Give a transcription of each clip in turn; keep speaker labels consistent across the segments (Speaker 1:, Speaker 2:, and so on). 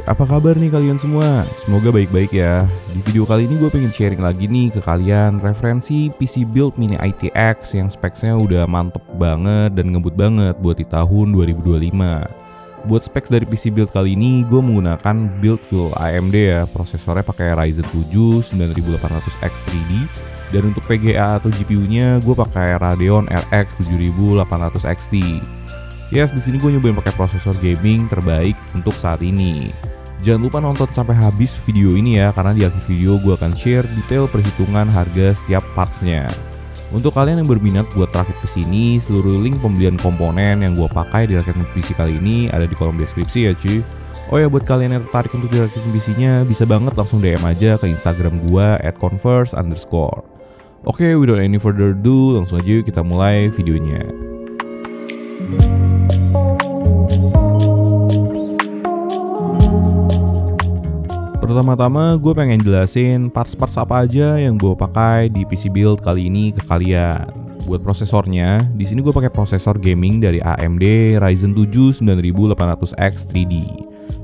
Speaker 1: apa kabar nih kalian semua? Semoga baik-baik ya. Di video kali ini gue pengen sharing lagi nih ke kalian referensi PC build mini ITX yang speksnya udah mantep banget dan ngebut banget buat di tahun 2025. Buat specs dari PC build kali ini gue menggunakan build full AMD ya. Prosesornya pakai Ryzen 7 9800X 3D. Dan untuk VGA atau GPU-nya gue pakai Radeon RX 7800 XT. Yes, di sini gue nyobain pakai prosesor gaming terbaik untuk saat ini. Jangan lupa nonton sampai habis video ini ya, karena di akhir video gue akan share detail perhitungan harga setiap partsnya. Untuk kalian yang berminat buat rakit ke sini, seluruh link pembelian komponen yang gue pakai di rakit PC kali ini ada di kolom deskripsi ya cuy. Oh ya, buat kalian yang tertarik untuk dirakitin PC-nya, bisa banget langsung DM aja ke Instagram gue @converse_. Oke, without any further ado, langsung aja yuk kita mulai videonya. Pertama-tama gue pengen jelasin parts-parts apa aja yang gue pakai di PC build kali ini ke kalian. Buat prosesornya, di sini gue pakai prosesor gaming dari AMD Ryzen 7 9800X 3D.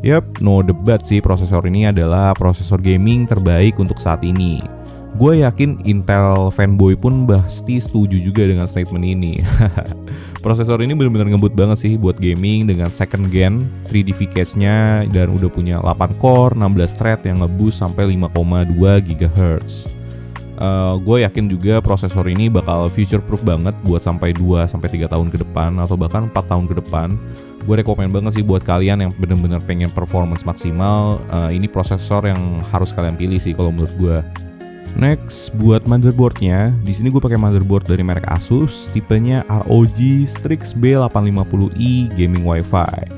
Speaker 1: Yap, no debat sih, prosesor ini adalah prosesor gaming terbaik untuk saat ini. Gue yakin Intel fanboy pun pasti setuju juga dengan statement ini. Prosesor ini benar-benar ngebut banget sih buat gaming dengan second gen 3D VCache-nya dan udah punya 8 core, 16 thread yang ngeboost sampai 5,2 GHz. Gue yakin juga prosesor ini bakal future proof banget buat sampai 2-3 tahun ke depan atau bahkan 4 tahun ke depan. Gue rekomen banget sih buat kalian yang benar-benar pengen performance maksimal, ini prosesor yang harus kalian pilih sih kalau menurut gue. Next, buat motherboardnya, di sini gue pakai motherboard dari merek Asus, tipenya ROG Strix B850i Gaming Wi-Fi.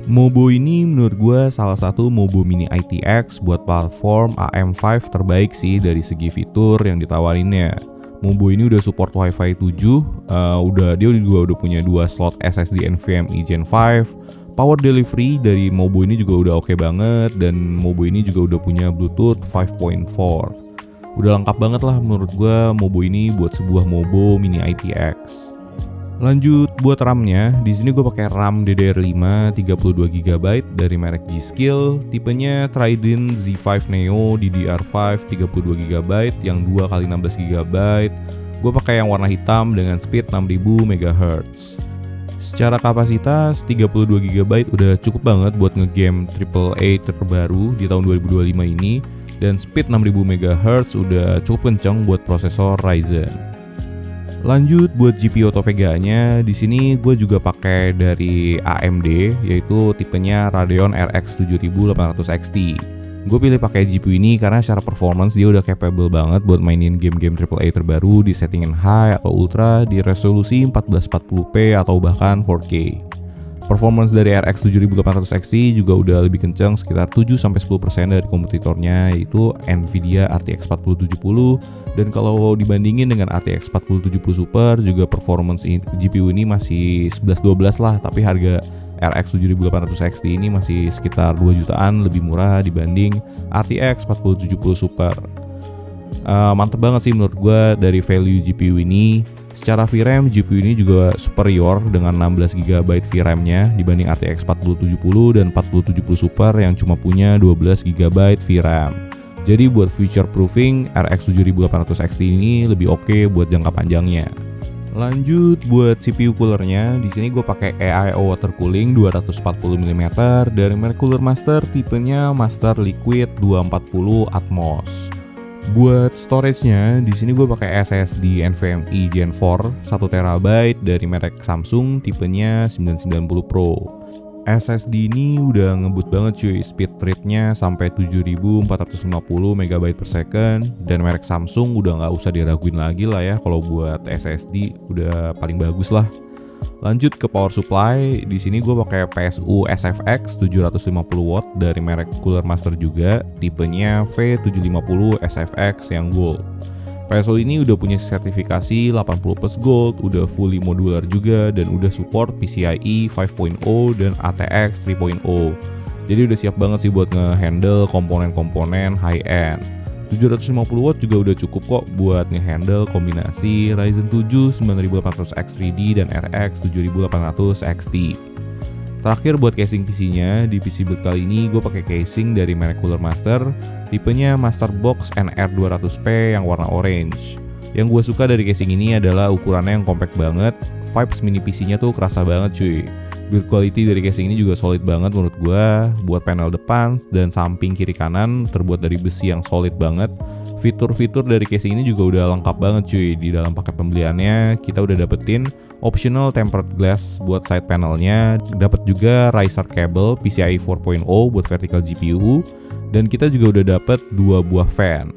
Speaker 1: Mobo ini menurut gue salah satu Mobo mini ITX buat platform AM5 terbaik sih dari segi fitur yang ditawarinnya. Mobo ini udah support Wi-Fi 7, dia juga udah punya 2 slot SSD NVMe Gen 5. Power delivery dari Mobo ini juga udah oke banget, dan Mobo ini juga udah punya Bluetooth 5.4. Udah lengkap banget lah menurut gue Mobo ini buat sebuah Mobo mini ITX. Lanjut buat RAM-nya, di sini gue pakai RAM DDR5 32GB dari merek G-Skill, tipenya Trident Z5 Neo DDR5 32GB yang 2x16GB. Gue pakai yang warna hitam dengan speed 6000 MHz. Secara kapasitas 32GB udah cukup banget buat ngegame AAA terbaru di tahun 2025 ini. Dan speed 6000 MHz udah cukup kenceng buat prosesor Ryzen. Lanjut buat GPU atau VGA-nya, di sini gue juga pakai dari AMD, yaitu tipenya Radeon RX 7800 XT. Gue pilih pakai GPU ini karena secara performance dia udah capable banget buat mainin game-game AAA terbaru di settingan high atau ultra di resolusi 1440p atau bahkan 4K. Performance dari RX 7800 XT juga udah lebih kencang, sekitar 7-10% dari kompetitornya, yaitu Nvidia RTX 4070. Dan kalau dibandingin dengan RTX 4070 Super, juga performance GPU ini masih 11-12 lah, tapi harga RX 7800 XT ini masih sekitar 2 jutaan lebih murah dibanding RTX 4070 Super. Mantep banget sih menurut gue dari value GPU ini. Secara VRAM, GPU ini juga superior dengan 16GB VRAM-nya dibanding RTX 4070 dan 4070 Super yang cuma punya 12GB VRAM. Jadi buat future proofing, RX 7800 XT ini lebih oke buat jangka panjangnya. Lanjut buat CPU coolernya, di sini gue pakai AIO water cooling 240mm dari merek Cooler Master, tipenya Master Liquid 240 Atmos. Buat storage-nya, di sini gue pakai SSD NVMe Gen 4 1TB dari merek Samsung, tipenya 990 Pro. SSD ini udah ngebut banget cuy, speed rate-nya sampai 7450 MB/s, dan merek Samsung udah nggak usah diraguin lagi lah ya, kalau buat SSD udah paling bagus lah. Lanjut ke power supply, di sini gue pakai PSU SFX 750W dari merek Cooler Master juga, tipenya V750 SFX yang gold. PSU ini udah punya sertifikasi 80+ gold, udah fully modular juga, dan udah support PCIe 5.0 dan ATX 3.0. Jadi udah siap banget sih buat ngehandle komponen-komponen high end. 750W juga udah cukup kok buat ngehandle kombinasi Ryzen 7 9800X 3D dan RX 7800 XT. Terakhir buat casing PC-nya, di PC build kali ini gue pakai casing dari merek Cooler Master, tipenya Masterbox NR200P yang warna orange. Yang gue suka dari casing ini adalah ukurannya yang compact banget, vibes mini PC-nya tuh kerasa banget cuy. Build quality dari casing ini juga solid banget menurut gue, buat panel depan dan samping kiri kanan terbuat dari besi yang solid banget. Fitur-fitur dari casing ini juga udah lengkap banget cuy. Di dalam paket pembeliannya kita udah dapetin optional tempered glass buat side panelnya, dapat juga riser cable PCIe 4.0 buat vertical GPU, dan kita juga udah dapet 2 buah fan.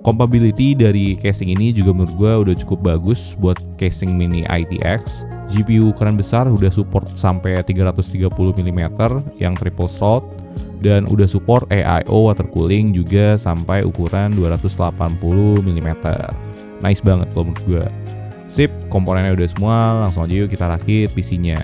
Speaker 1: Compatibility dari casing ini juga menurut gue udah cukup bagus buat casing mini ITX. GPU ukuran besar udah support sampai 330 mm yang triple slot, dan udah support AIO water cooling juga sampai ukuran 280 mm. Nice banget kalau menurut gue. Sip, komponennya udah semua, langsung aja yuk kita rakit PC-nya.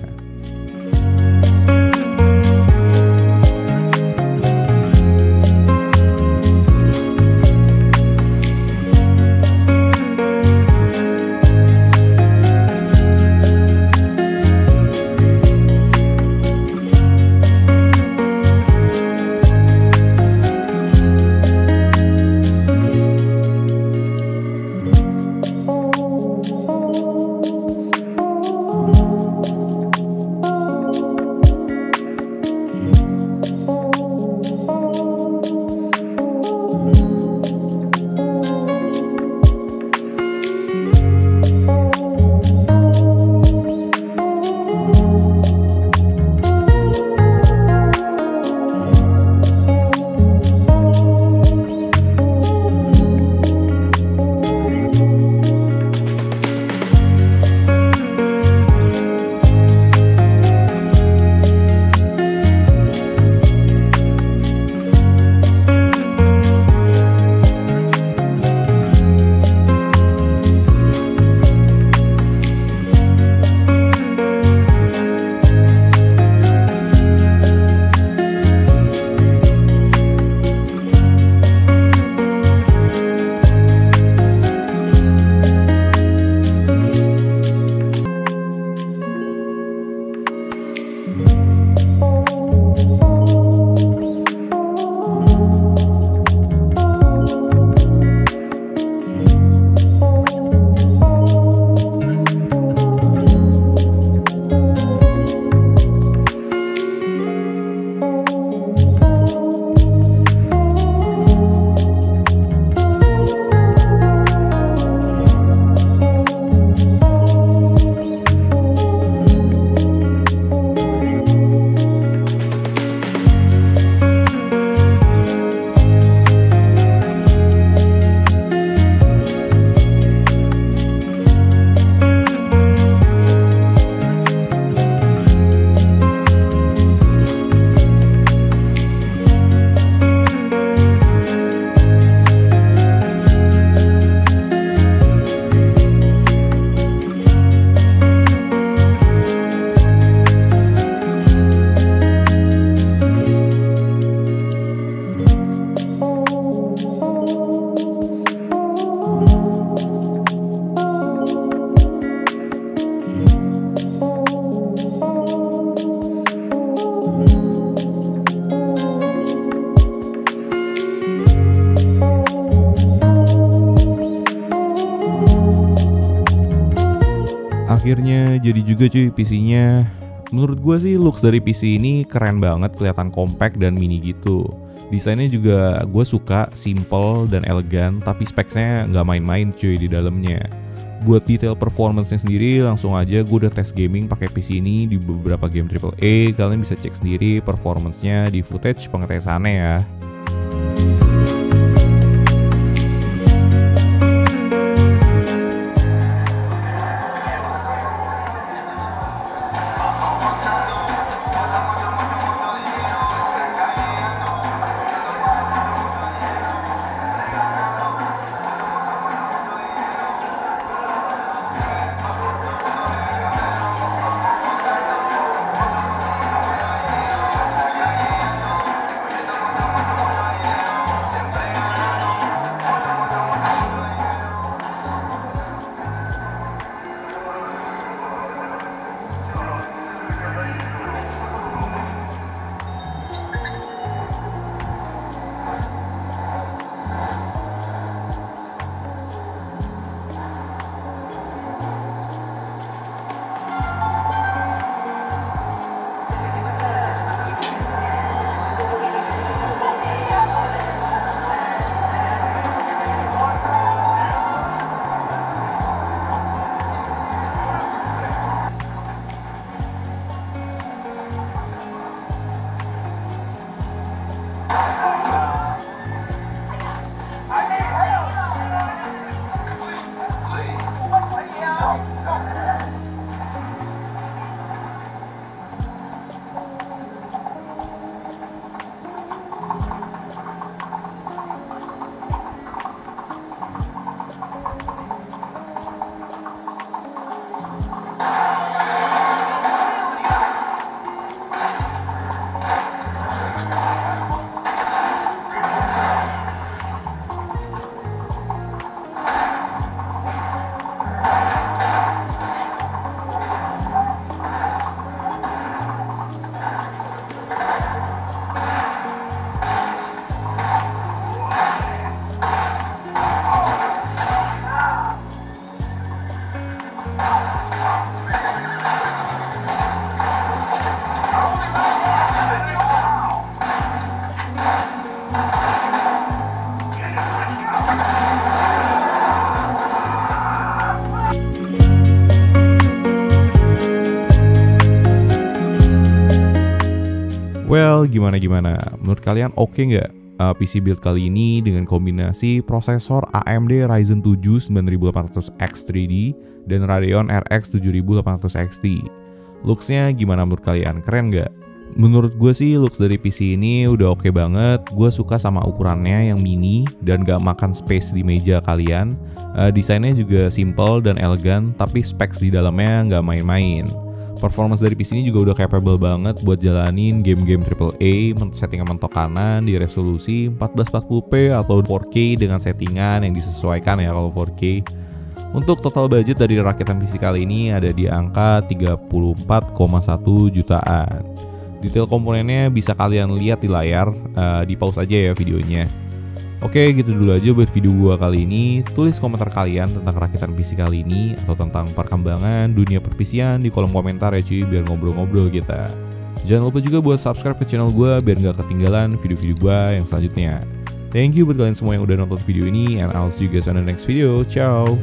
Speaker 1: Akhirnya jadi juga cuy PC-nya. Menurut gue sih looks dari PC ini keren banget, kelihatan compact dan mini gitu. Desainnya juga gue suka, simple dan elegan, tapi specsnya nggak main-main cuy di dalamnya. Buat detail performance-nya sendiri, langsung aja gue udah tes gaming pakai PC ini di beberapa game AAA. Kalian bisa cek sendiri performance-nya di footage pengetesannya ya. Well, gimana? Menurut kalian oke nggak PC build kali ini dengan kombinasi prosesor AMD Ryzen 7 9800X 3D dan Radeon RX 7800 XT? Looks-nya gimana menurut kalian? Keren nggak? Menurut gue sih looks dari PC ini udah oke banget. Gue suka sama ukurannya yang mini dan gak makan space di meja kalian. Desainnya juga simple dan elegan, tapi specs di dalamnya gak main-main. Performance dari PC ini juga udah capable banget buat jalanin game-game AAA, settingan mentok kanan di resolusi 1440p atau 4K dengan settingan yang disesuaikan ya kalau 4K. Untuk total budget dari rakitan PC kali ini ada di angka 34,1 jutaan. Detail komponennya bisa kalian lihat di layar, di pause aja ya videonya. Oke, gitu dulu aja buat video gua kali ini. Tulis komentar kalian tentang rakitan PC kali ini atau tentang perkembangan dunia perpisian di kolom komentar ya cuy, biar ngobrol-ngobrol kita. Jangan lupa juga buat subscribe ke channel gua biar nggak ketinggalan video-video gua yang selanjutnya. Thank you buat kalian semua yang udah nonton video ini, and I'll see you guys on the next video. Ciao!